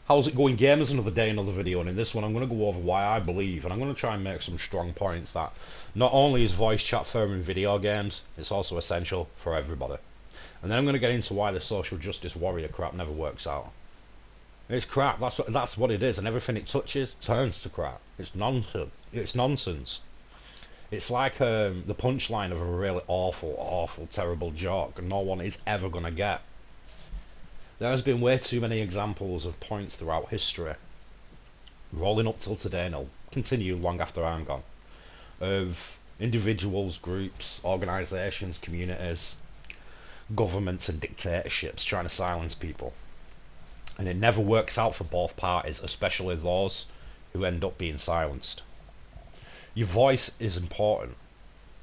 How's it going, gamers? Another day, another video, and in this one I'm going to go over why I believe, and I'm going to try and make some strong points that not only is voice chat firm in video games, it's also essential for everybody. And then I'm going to get into why the social justice warrior crap never works out. It's crap, that's what it is, and everything it touches turns to crap. It's nonsense. It's nonsense. It's like the punchline of a really awful, terrible joke, and no one is ever going to get. There has been way too many examples of points throughout history, rolling up till today and it'll continue long after I'm gone, of individuals, groups, organisations, communities, governments and dictatorships trying to silence people. And it never works out for both parties, especially those who end up being silenced. Your voice is important.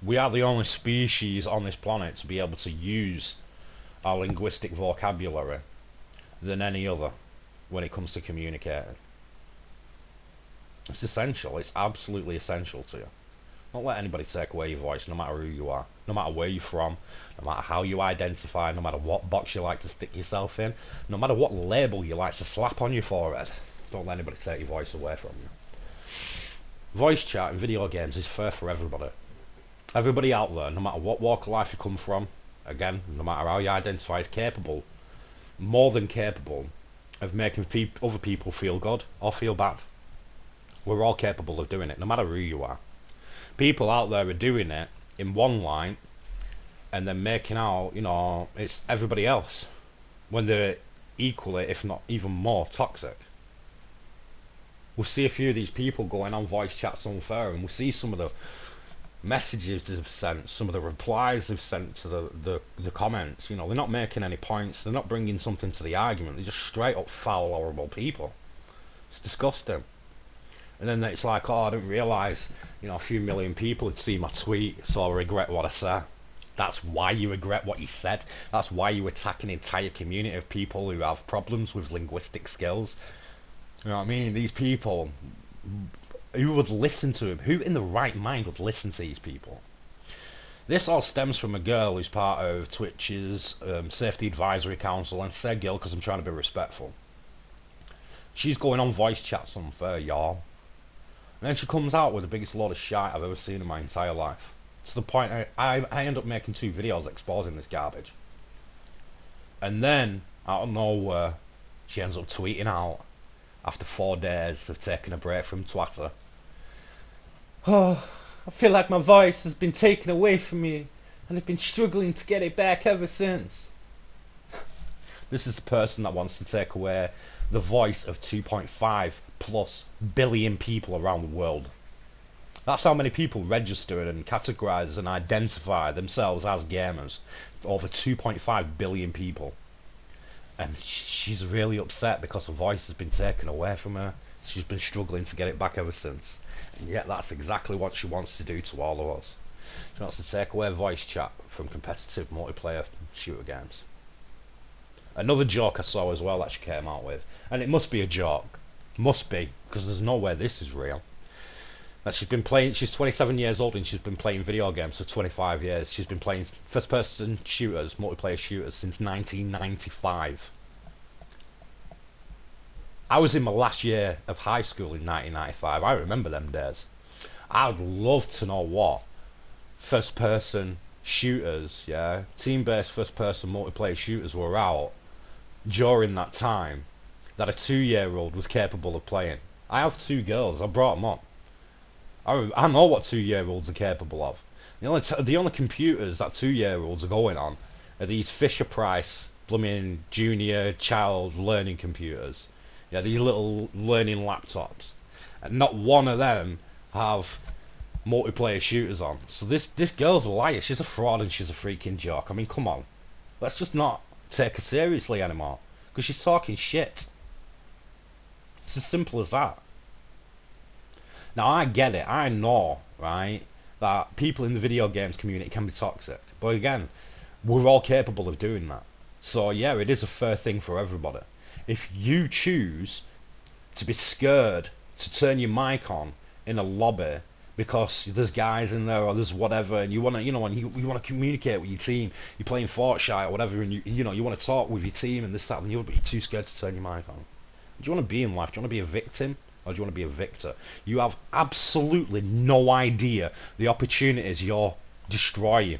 We are the only species on this planet to be able to use our linguistic vocabulary than any other when it comes to communicating. It's essential. It's absolutely essential to you. Don't let anybody take away your voice, no matter who you are, no matter where you're from, no matter how you identify, no matter what box you like to stick yourself in, no matter what label you like to slap on your forehead. Don't let anybody take your voice away from you. Voice chat in video games is fair for everybody. Everybody out there, no matter what walk of life you come from, again, no matter how you identify, is capable, more than capable, of making other people feel good or feel bad. We're all capable of doing it, no matter who you are. People out there are doing it in one line and then making out, it's everybody else, when they're equally, if not even more, toxic. We'll see a few of these people going on voice chats unfair, and we'll see some of the messages they've sent, some of the replies they've sent to the comments. They're not making any points, they're not bringing something to the argument, they're just straight up foul, horrible people. It's disgusting. And then it's like, oh, I didn't realise, a few million people had seen my tweet, so I regret what I said. That's why you regret what you said. That's why you attack an entire community of people who have problems with linguistic skills. You know what I mean? These people, who would listen to him? Who in the right mind would listen to these people? This all stems from a girl who's part of Twitch's Safety Advisory Council, and I say girl because I'm trying to be respectful. She's going on voice chats unfair, y'all. And then she comes out with the biggest load of shit I've ever seen in my entire life. To the point I end up making 2 videos exposing this garbage. And then, out of nowhere, she ends up tweeting out, after 4 days of taking a break from Twitter, oh, I feel like my voice has been taken away from me, and I've been struggling to get it back ever since. This is the person that wants to take away the voice of 2.5+ billion people around the world. That's how many people register and categorise and identify themselves as gamers. Over 2.5 billion people. And she's really upset because her voice has been taken away from her. She's been struggling to get it back ever since. And yet that's exactly what she wants to do to all of us. She wants to take away voice chat from competitive multiplayer shooter games. Another joke I saw as well that she came out with, and it must be a joke. Must be, because there's no way this is real. That she's been she's 27 years old and she's been playing video games for 25 years. She's been playing first-person shooters, multiplayer shooters, since 1995. I was in my last year of high school in 1995. I remember them days. I'd love to know what first-person shooters, team-based first-person multiplayer shooters were out during that time that a 2-year-old was capable of playing. I have 2 girls. I brought them up. I know what 2-year-olds are capable of. The only computers that 2-year-olds are going on are these Fisher-Price blooming junior child learning computers. Yeah, these little learning laptops. And not one of them have multiplayer shooters on. So this girl's a liar. She's a fraud and she's a freaking joke. I mean, come on. Let's just not take her seriously anymore. Because she's talking shit. It's as simple as that. Now, I get it. I know, right, that people in the video games community can be toxic. But again, we're all capable of doing that. So, yeah, it is a fair thing for everybody. If you choose to be scared to turn your mic on in a lobby because there's guys in there or there's whatever, and you want to, and you want to communicate with your team, you're playing Fortnite or whatever, and you want to talk with your team and this, that, and the other, but you're too scared to turn your mic on. Do you want to be in life? Do you want to be a victim? Or do you want to be a victor? You have absolutely no idea the opportunities you're destroying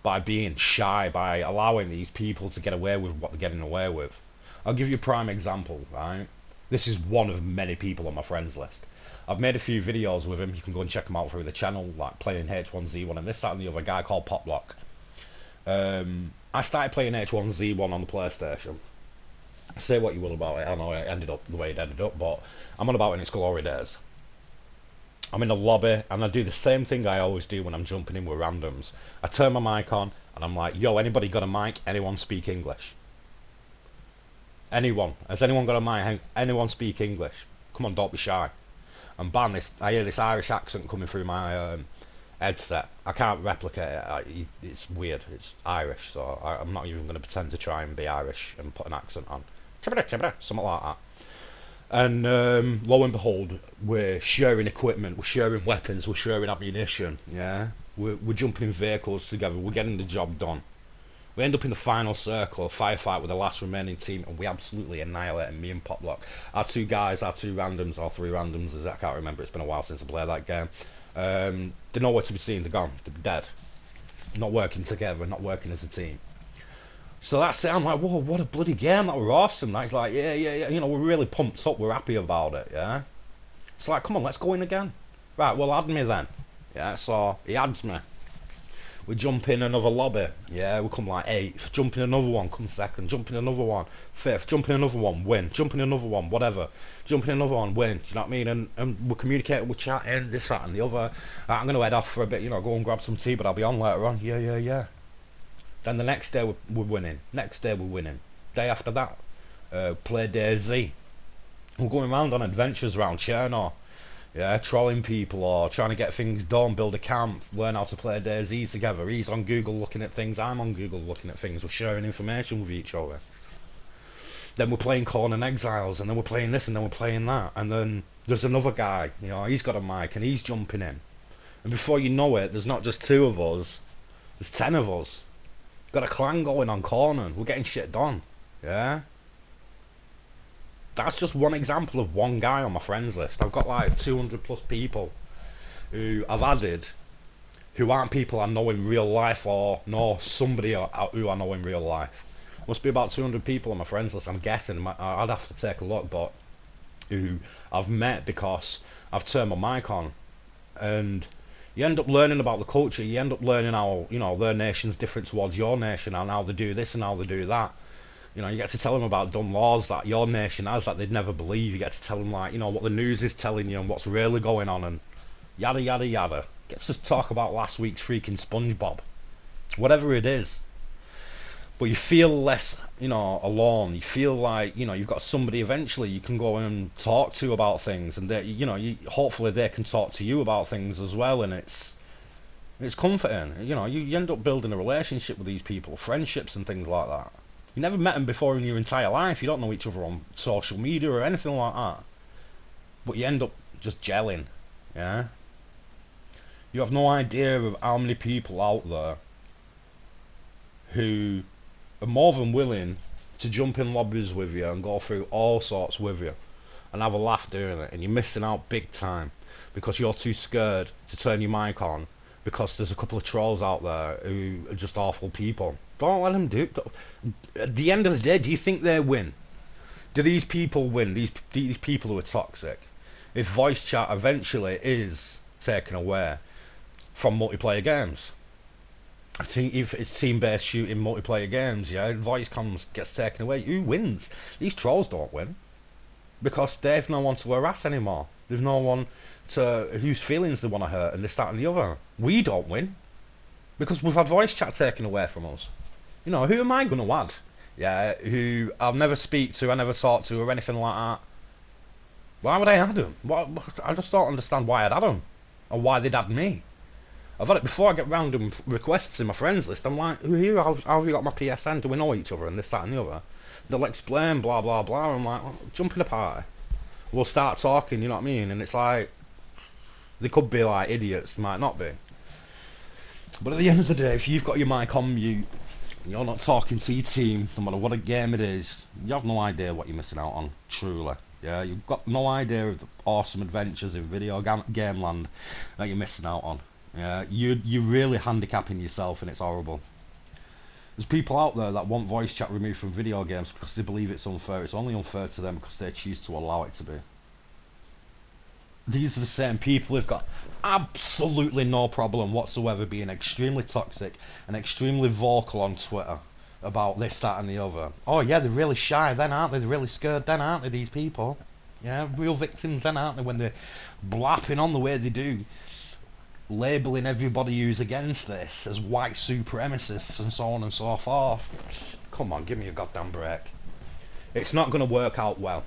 by being shy, by allowing these people to get away with what they're getting away with. I'll give you a prime example, right? This is one of many people on my friends list. I've made a few videos with him. You can go and check them out through the channel, like playing H1Z1 and this, that, and the other. Guy called Poplock. I started playing H1Z1 on the PlayStation. Say what you will about it. I know it ended up the way it ended up, but I'm on about it in its glory days. I'm in the lobby, and I do the same thing I always do when I'm jumping in with randoms. I turn my mic on, and I'm like, yo, anybody got a mic? Anyone speak English? Anyone? Has anyone got a mic? Anyone speak English? Come on, don't be shy. And bam, I hear this Irish accent coming through my headset. I can't replicate it. It's weird. It's Irish, so I'm not even going to pretend to try and be Irish and put an accent on. Something like that. And lo and behold, we're sharing equipment, we're sharing weapons, we're sharing ammunition. Yeah, we're jumping in vehicles together. We're getting the job done. We end up in the final circle, a firefight with the last remaining team, and we absolutely annihilate him, me and Poplock. Our two guys, our two randoms, or three randoms, I can't remember, it's been a while since I played that game. They're nowhere to be seen, they're gone, they're dead. Not working together, not working as a team. So that's it, I'm like, whoa, what a bloody game, that was awesome. That's like, yeah, you know, we're really pumped up, we're happy about it, yeah? It's like, come on, let's go in again. Right, well, add me then. Yeah, so he adds me. We jump in another lobby, yeah, we come like 8th, jump in another one, come 2nd, jump in another one, 5th, jump in another one, win, jump in another one, whatever, jump in another one, win, do you know what I mean? And we're communicating, we're chatting, this, that and the other. I'm going to head off for a bit, you know, go and grab some tea, but I'll be on later on, yeah. Then the next day we're winning, next day we're winning, day after that, play day Z. We're going around on adventures around Cherno. Yeah, trolling people or trying to get things done, build a camp, learn how to play DayZ together. He's on Google looking at things, I'm on Google looking at things, we're sharing information with each other. Then we're playing Corn and Exiles, and then we're playing this, and then we're playing that. And then there's another guy, you know, he's got a mic, and he's jumping in. And before you know it, there's not just 2 of us, there's 10 of us. Got a clan going on Corner, we're getting shit done, yeah? That's just one example of one guy on my friends list. I've got like 200 plus people who I've added who aren't people I know in real life or know somebody who I know in real life. Must be about 200 people on my friends list, I'm guessing. I'd have to take a look, but who I've met because I've turned my mic on. And you end up learning about the culture, you end up learning how, you know, their nation's different towards your nation and how they do this and how they do that. You know, you get to tell them about dumb laws that your nation has that they'd never believe. You get to tell them, like, you know, what the news is telling you and what's really going on and yada yada yada. Gets to talk about last week's freaking SpongeBob. Whatever it is. But you feel less, you know, alone. You feel like, you know, you've got somebody eventually you can go and talk to about things, and they, you know, hopefully they can talk to you about things as well, and it's comforting. You know, you end up building a relationship with these people, friendships and things like that. You never met them before in your entire life. You don't know each other on social media or anything like that. But you end up just gelling, yeah? You have no idea of how many people out there who are more than willing to jump in lobbies with you and go through all sorts with you and have a laugh doing it, and you're missing out big time because you're too scared to turn your mic on because there's a couple of trolls out there who are just awful people. Don't let them do it. At the end of the day, do you think they win? Do these people win? These people who are toxic? If voice chat eventually is taken away from multiplayer games, I think if it's team-based shooting multiplayer games, yeah, voice comms gets taken away, who wins? These trolls don't win because they've no one to harass anymore. There's no one to whose feelings they want to hurt, and this, that, and the other. We don't win because we've had voice chat taken away from us. You know, who am I going to add? Yeah, who I'll never speak to, I never talk to, or anything like that. Why would I add them? I just don't understand why I'd add them, or why they'd add me. I've had it before. I get random requests in my friends list. I'm like, who are you? How have you got my PSN? Do we know each other? And this, that, and the other. They'll explain, blah, blah, blah. I'm like, well, jump in a party. We'll start talking, you know what I mean? And it's like, they could be like idiots, might not be. But at the end of the day, if you've got your mic on mute, you're not talking to your team, no matter what a game it is, you have no idea what you're missing out on, truly. Yeah, you've got no idea of the awesome adventures in video game land that you're missing out on. Yeah, you're really handicapping yourself, and it's horrible. There's people out there that want voice chat removed from video games because they believe it's unfair. It's only unfair to them because they choose to allow it to be. These are the same people who've got absolutely no problem whatsoever being extremely toxic and extremely vocal on Twitter about this, that and the other. Oh yeah, they're really shy then, aren't they? They're really scared then, aren't they, these people? Yeah, real victims then, aren't they, when they're blapping on the way they do, labelling everybody who's against this as white supremacists and so on and so forth. Come on, give me a goddamn break. It's not going to work out well.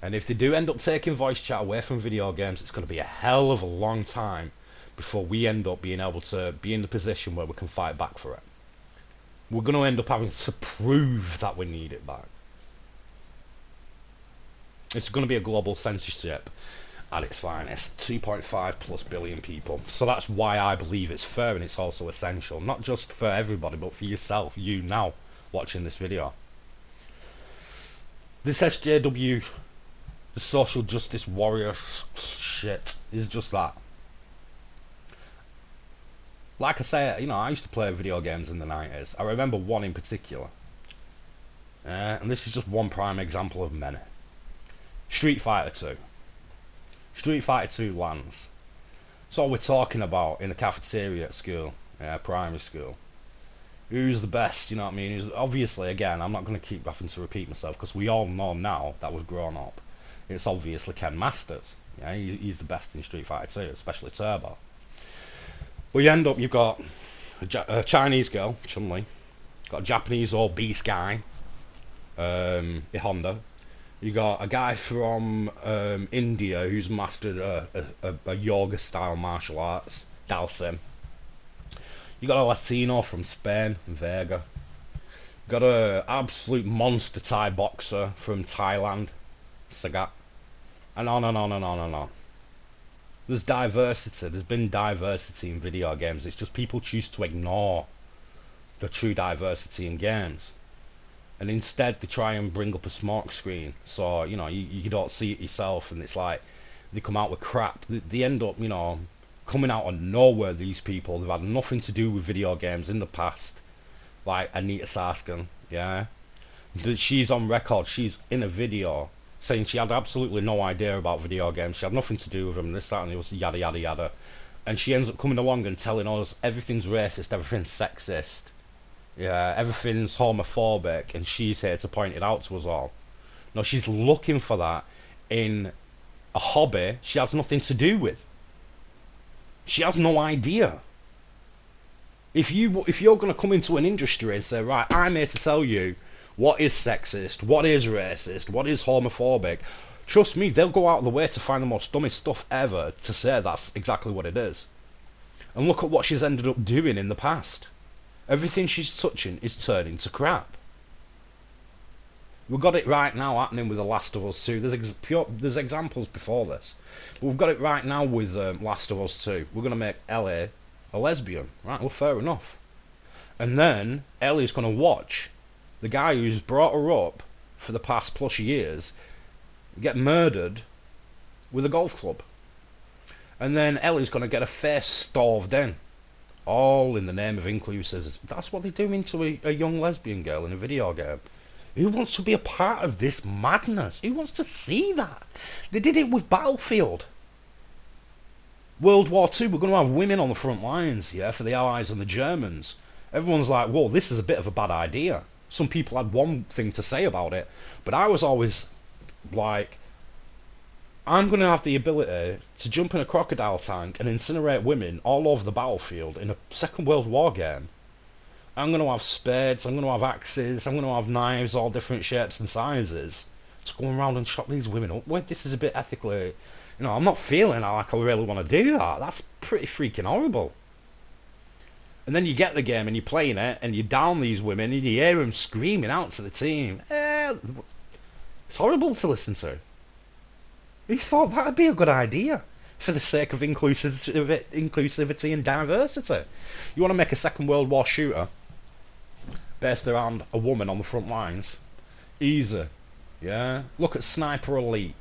And if they do end up taking voice chat away from video games, it's going to be a hell of a long time before we end up being able to be in the position where we can fight back for it. We're going to end up having to prove that we need it back. It's going to be a global censorship at its finest. 2.5 plus billion people. So that's why I believe it's fair, and it's also essential. Not just for everybody, but for yourself, you now, watching this video. This SJW, the social justice warrior shit, is just that. Like I say, you know, I used to play video games in the 90s. I remember one in particular. And this is just one prime example of many. Street Fighter 2. Street Fighter 2 lands. That's all we're talking about in the cafeteria at school, primary school. Who's the best, you know what I mean? Obviously, again, I'm not going to keep having to repeat myself because we all know now that we've grown up. It's obviously Ken Masters. Yeah, he's the best in Street Fighter 2, especially Turbo. But you end up, you've got a Chinese girl, Chun-Li, got a Japanese old beast guy, Honda. You got a guy from India who's mastered a yoga-style martial arts, Dalsim. You got a Latino from Spain, Vega. You got a absolute monster Thai boxer from Thailand, Sagat. And on and on and on and on. There's diversity. There's been diversity in video games. It's just people choose to ignore the true diversity in games. And instead they try and bring up a smoke screen. So, you know, you don't see it yourself, and it's like they come out with crap. They end up, you know, coming out of nowhere, these people. They've had nothing to do with video games in the past. Like Anita Sarskin, yeah. She's on record, she's in a video saying she had absolutely no idea about video games. She had nothing to do with them, this, that, and the other, yada, yada, yada. And she ends up coming along and telling us everything's racist, everything's sexist, yeah, everything's homophobic, and she's here to point it out to us all. No, she's looking for that in a hobby she has nothing to do with. She has no idea. If you're going to come into an industry and say, right, I'm here to tell you what is sexist, what is racist, what is homophobic, trust me, they'll go out of the way to find the most dumbest stuff ever to say that's exactly what it is. And look at what she's ended up doing in the past. Everything she's touching is turning to crap. We've got it right now happening with The Last of Us 2. There's examples before this. But we've got it right now with Last of Us 2. We're going to make Ellie a lesbian. Right, well, fair enough. And then Ellie's going to watch the guy who's brought her up for the past plus years get murdered with a golf club. And then Ellie's going to get her face starved in. All in the name of inclusivity. That's what they're doing to a young lesbian girl in a video game. Who wants to be a part of this madness? Who wants to see that? They did it with Battlefield. World War II, we're going to have women on the front lines, yeah, for the Allies and the Germans. Everyone's like, whoa, this is a bit of a bad idea. Some people had one thing to say about it, but I was always like, I'm going to have the ability to jump in a crocodile tank and incinerate women all over the battlefield in a Second World War game. I'm going to have spades, I'm going to have axes, I'm going to have knives, all different shapes and sizes, to go around and chop these women up. Wait, this is a bit ethically, you know, I'm not feeling like I really want to do that. That's pretty freaking horrible. And then you get the game and you're playing it and you down these women and you hear them screaming out to the team. It's horrible to listen to. Who thought that'd be a good idea for the sake of inclusivity and diversity? You want to make a Second World War shooter? based around a woman on the front lines. Easy. Yeah? Look at Sniper Elite.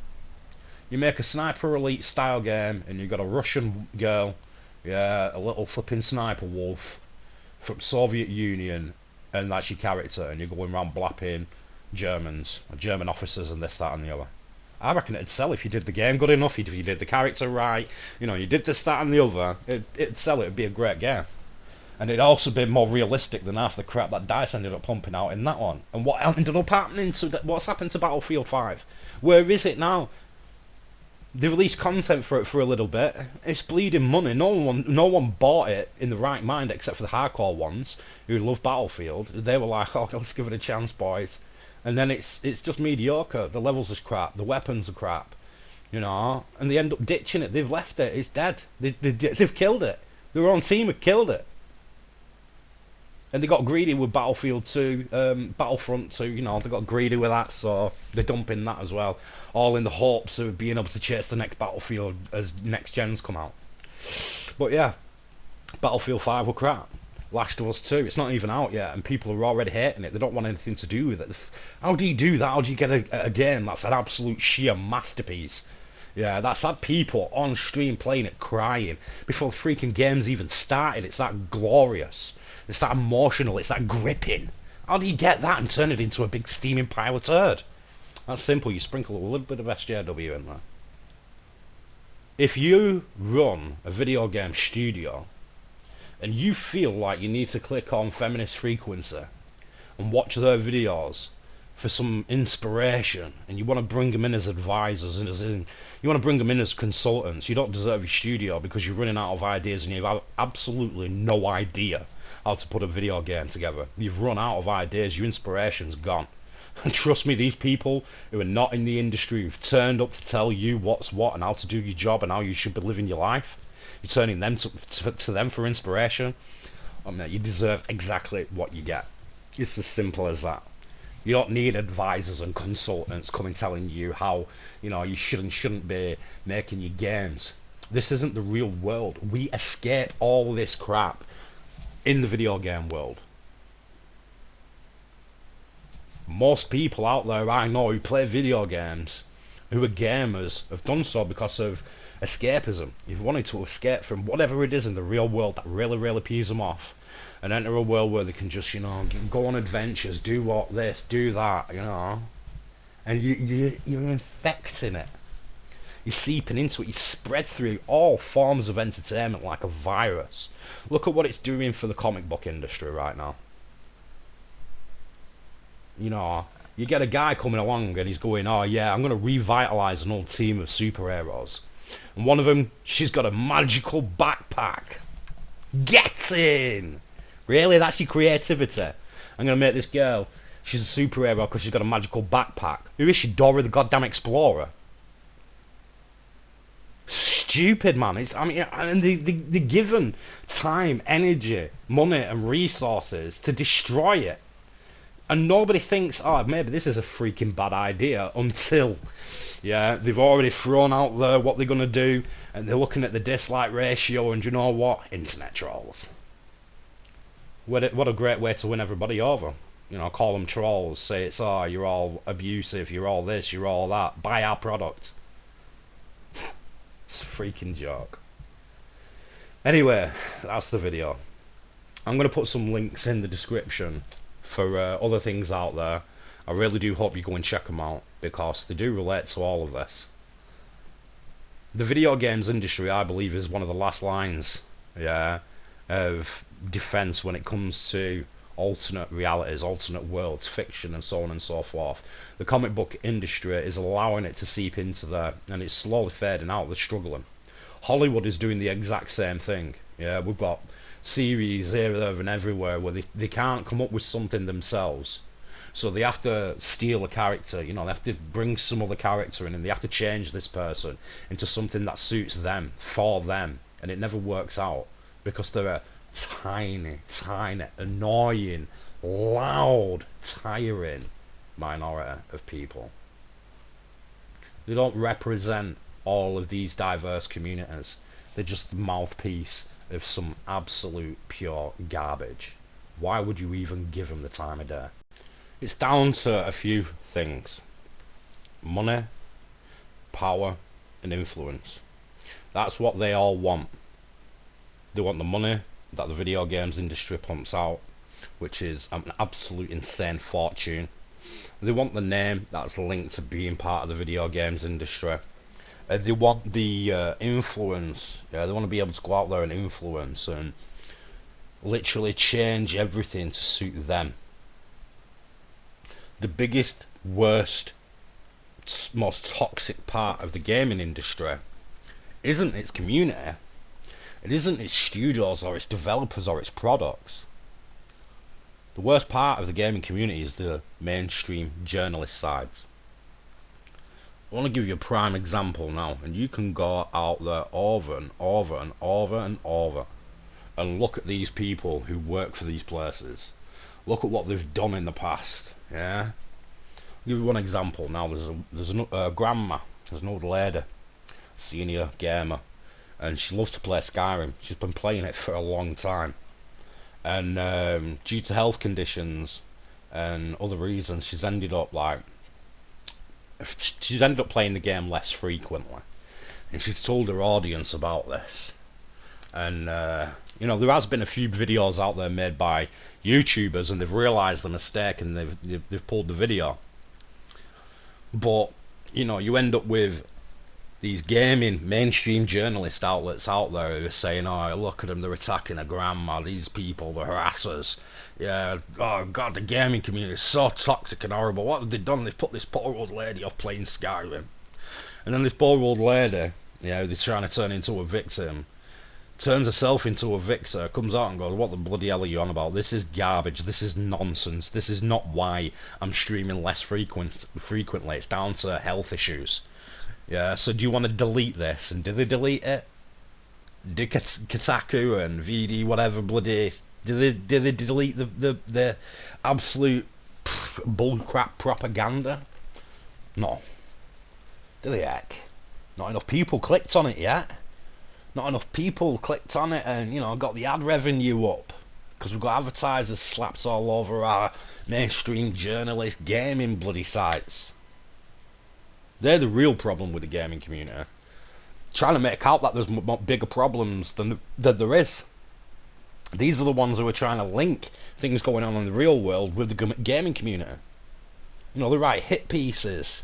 You make a Sniper Elite style game and you've got a Russian girl, yeah, a little flipping sniper wolf from Soviet Union, and that's your character, and you're going around blapping Germans, German officers and this, that and the other. I reckon it'd sell if you did the game good enough, if you did the character right, you know, you did this, that and the other, it'd sell, it'd be a great game. And it'd also be more realistic than half the crap that DICE ended up pumping out in that one. And what ended up happening to what's happened to Battlefield 5? Where is it now? They released content for it for a little bit. It's bleeding money. No one bought it in the right mind except for the hardcore ones who love Battlefield. They were like, "Oh, let's give it a chance, boys." And then it's just mediocre. The levels are crap. The weapons are crap. You know, and they end up ditching it. They've left it. It's dead. They've killed it. Their own team have killed it. And they got greedy with Battlefield 2, Battlefront 2, you know, they got greedy with that, so they're dumping that as well. All in the hopes of being able to chase the next Battlefield as next gens come out. But yeah, Battlefield 5 were crap. Last of Us 2, it's not even out yet, and people are already hating it. They don't want anything to do with it. How do you do that? How do you get a game that's an absolute sheer masterpiece? Yeah, that's had people on stream playing it crying before the freaking game's even started. It's that glorious. It's that emotional, it's that gripping. How do you get that and turn it into a big steaming pile of turd? That's simple, you sprinkle a little bit of SJW in there. If you run a video game studio and you feel like you need to click on Feminist Frequency and watch their videos for some inspiration, and you want to bring them in as advisors, and you want to bring them in as consultants, you don't deserve your studio because you're running out of ideas and you have absolutely no idea how to put a video game together. You've run out of ideas, your inspiration's gone. And trust me, these people who are not in the industry, who've turned up to tell you what's what and how to do your job and how you should be living your life, you're turning them to them for inspiration. I mean, you deserve exactly what you get. It's as simple as that. You don't need advisors and consultants coming telling you how, you know, you should and shouldn't be making your games. This isn't the real world. We escape all this crap in the video game world. Most people out there I know who play video games, who are gamers, have done so because of escapism. You've wanted to escape from whatever it is in the real world that really, really pees them off, and enter a world where they can just, you know, go on adventures, do what this, do that, you know, and you're infecting it. You're seeping into it. You spread through all forms of entertainment like a virus. Look at what it's doing for the comic book industry right now. You know, you get a guy coming along and he's going, "Oh yeah, I'm going to revitalise an old team of superheroes." And one of them, she's got a magical backpack. Get in! Really? That's your creativity? I'm going to make this girl, she's a superhero because she's got a magical backpack. Who is she? Dora the goddamn Explorer? Stupid, man. It's, I mean, and they're given time, energy, money and resources to destroy it. And nobody thinks, oh, maybe this is a freaking bad idea until, yeah, they've already thrown out there what they're going to do, and they're looking at the dislike ratio, and you know what? Internet trolls. What a great way to win everybody over. You know, call them trolls, say it's, oh, you're all abusive, you're all this, you're all that. Buy our product. It's a freaking joke. Anyway, that's the video. I'm going to put some links in the description for other things out there. I really do hope you go and check them out, because they do relate to all of this. The video games industry, I believe, is one of the last lines, yeah, of defense when it comes to alternate realities, alternate worlds, fiction, and so on and so forth. The comic book industry is allowing it to seep into there, and it's slowly fading out. They're struggling. Hollywood is doing the exact same thing. Yeah, we've got series here, there, and everywhere where they can't come up with something themselves, so they have to steal a character. You know, they have to bring some other character in, and they have to change this person into something that suits them, for them, and it never works out because they're a tiny, annoying, loud, tiring minority of people. They don't represent all of these diverse communities. They're just the mouthpiece of some absolute pure garbage. Why would you even give them the time of day? It's down to a few things: money, power, and influence. That's what they all want. They want the money that the video games industry pumps out, which is an absolute insane fortune. They want the name that's linked to being part of the video games industry. They want the influence. Yeah, they want to be able to go out there and influence and literally change everything to suit them. The biggest, worst, most toxic part of the gaming industry isn't its community. It isn't its studios or its developers or its products. The worst part of the gaming community is the mainstream journalist sides. I want to give you a prime example now, and you can go out there over and over and over and over and look at these people who work for these places. Look at what they've done in the past. Yeah. I'll give you one example now. There's a grandma. There's an old lady, senior gamer, and she loves to play Skyrim. She's been playing it for a long time, and due to health conditions and other reasons, she's ended up playing the game less frequently, and she's told her audience about this. And you know, there has been a few videos out there made by YouTubers, and they've realised the mistake and they've pulled the video. But you know, you end up with these gaming mainstream journalist outlets out there who are saying, "Oh, look at them, they're attacking a grandma. These people, the harassers. Yeah, oh god, the gaming community is so toxic and horrible. What have they done? They've put this poor old lady off playing Skyrim." And then this poor old lady, you know, they're trying to turn into a victim, turns herself into a victor, comes out and goes, "What the bloody hell are you on about? This is garbage. This is nonsense. This is not why I'm streaming less frequently. It's down to health issues." Yeah, so do you want to delete this? And did they delete it? Did Kotaku and VD whatever bloody did they delete the absolute bullcrap propaganda? No. Did they heck? Not enough people clicked on it yet. Not enough people clicked on it and, you know, got the ad revenue up, because we've got advertisers slapped all over our mainstream journalist gaming bloody sites. They're the real problem with the gaming community. Trying to make out that there's bigger problems than there is. These are the ones who are trying to link things going on in the real world with the gaming community. You know, they write hit pieces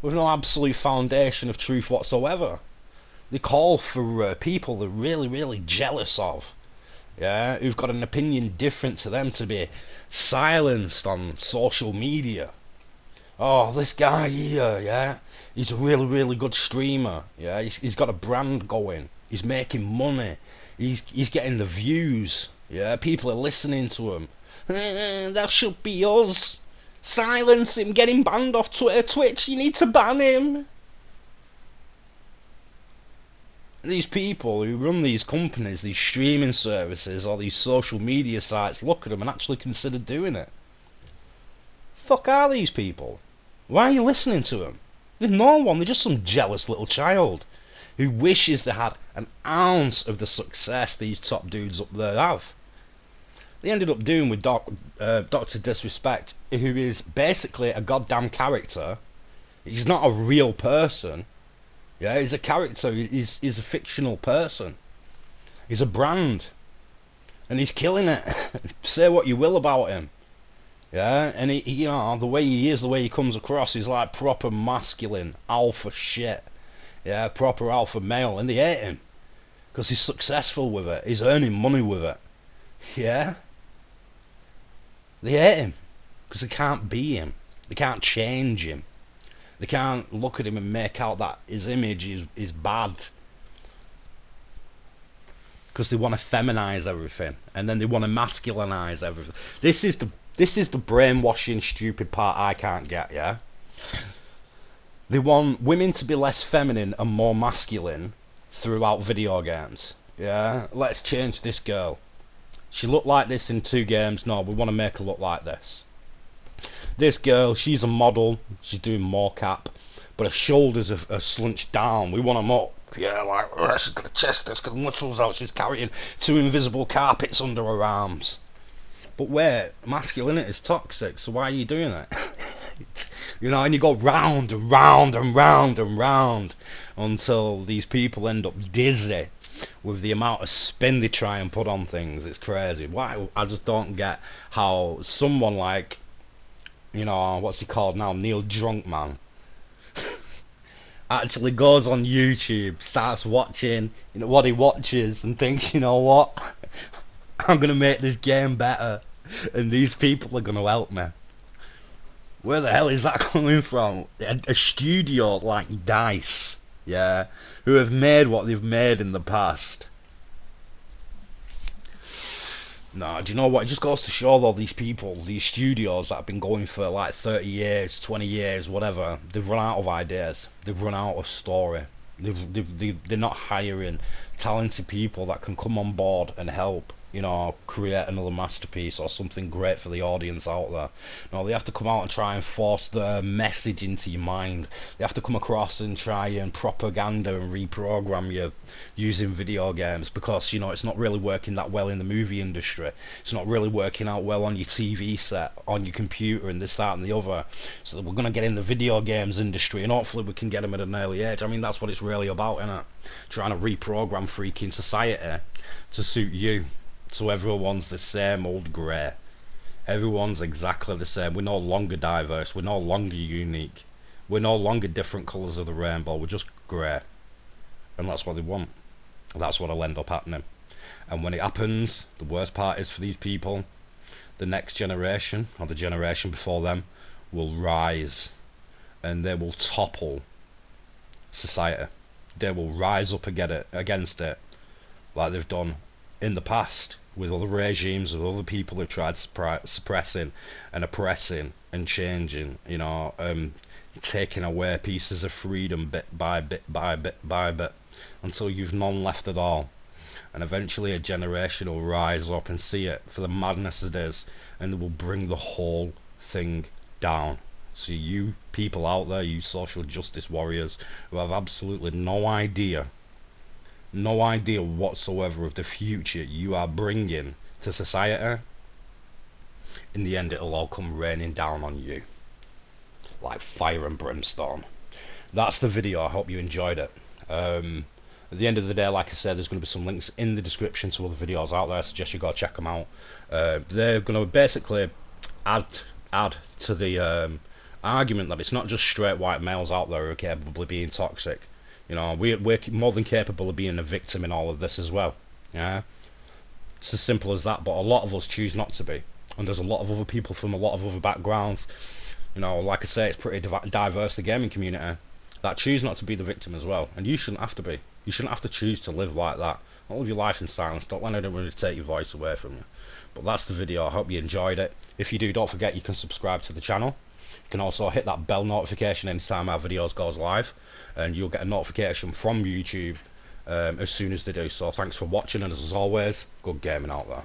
with no absolute foundation of truth whatsoever. They call for people they're really, really jealous of, yeah, who've got an opinion different to them, to be silenced on social media. Oh, this guy here, yeah, he's a really, really good streamer. Yeah, he's got a brand going. He's making money. He's getting the views. Yeah, people are listening to him. That should be us. Silence him. Get him banned off Twitter, Twitch. You need to ban him. These people who run these companies, these streaming services, or these social media sites, look at them and actually consider doing it. Fuck are these people? Why are you listening to them? They're no one. They're just some jealous little child who wishes they had an ounce of the success these top dudes up there have. They ended up doing with Dr. Disrespect, who is basically a goddamn character. He's not a real person. Yeah, he's a character. He's a fictional person. He's a brand, and he's killing it. Say what you will about him. Yeah, and he, you know, the way he is, the way he comes across, he's like proper masculine alpha shit. Yeah, proper alpha male, and they hate him because he's successful with it. He's earning money with it. Yeah, they hate him because they can't be him. They can't change him. They can't look at him and make out that his image is bad, because they want to feminize everything, and then they want to masculinize everything. This is the brainwashing stupid part I can't get. Yeah, they want women to be less feminine and more masculine throughout video games. Yeah, let's change this girl. She looked like this in 2 games. No, we want to make her look like this. This girl, she's a model. She's doing mocap, but her shoulders are slunched down. We want them up. Yeah, like she's got a chest, she's got muscles out. She's carrying 2 invisible carpets under her arms. But wait, masculinity is toxic, so why are you doing it? You know, and you go round and round and round and round until these people end up dizzy with the amount of spin they try and put on things. It's crazy. Why? I just don't get how someone like, you know, what's he called now, Neil Drunkman, actually goes on YouTube, starts watching, you know, what he watches, and thinks, you know what, I'm gonna make this game better, and these people are gonna help me. Where the hell is that coming from? A studio like DICE, yeah, who have made what they've made in the past. No, do you know what? It just goes to show though, these people, these studios that have been going for like 30 years, 20 years, whatever, they've run out of ideas. They've run out of story. They're not hiring talented people that can come on board and help, you know, create another masterpiece or something great for the audience out there. No, they have to come out and try and force the message into your mind. They have to come across and try and propaganda and reprogram you using video games, because, you know, it's not really working that well in the movie industry. It's not really working out well on your TV set, on your computer, and this, that and the other. So we're going to get in the video games industry, and hopefully we can get them at an early age. I mean, that's what it's really about, isn't it? Trying to reprogram freaking society to suit you, so everyone's the same old grey. Everyone's exactly the same. We're no longer diverse. We're no longer unique. We're no longer different colours of the rainbow. We're just grey. And that's what they want. That's what'll end up happening. And when it happens, the worst part is for these people, the next generation, or the generation before them, will rise. And they will topple society. They will rise up against it, like they've done in the past with other regimes, with other people who've tried suppressing and oppressing and changing, you know, taking away pieces of freedom bit by bit by bit by bit, until you've none left at all. And eventually a generation will rise up and see it for the madness it is, and they will bring the whole thing down. So you people out there, you social justice warriors who have absolutely no idea whatsoever of the future you are bringing to society, in the end it'll all come raining down on you like fire and brimstone. That's the video. I hope you enjoyed it. At the end of the day, like I said, there's going to be some links in the description to other videos out there. I suggest you go check them out. They're going to basically add to the argument that it's not just straight white males out there who are capable of being toxic. You know, we're more than capable of being a victim in all of this as well. Yeah, it's as simple as that. But a lot of us choose not to be, and there's a lot of other people from a lot of other backgrounds. You know, like I say, it's pretty diverse, the gaming community, that choose not to be the victim as well. And you shouldn't have to be. You shouldn't have to choose to live like that. Don't live your life in silence. Don't let anybody take your voice away from you. But that's the video. I hope you enjoyed it. If you do, don't forget you can subscribe to the channel. You can also hit that bell notification anytime our videos goes live, and you'll get a notification from YouTube as soon as they do. So thanks for watching, and as always, good gaming out there.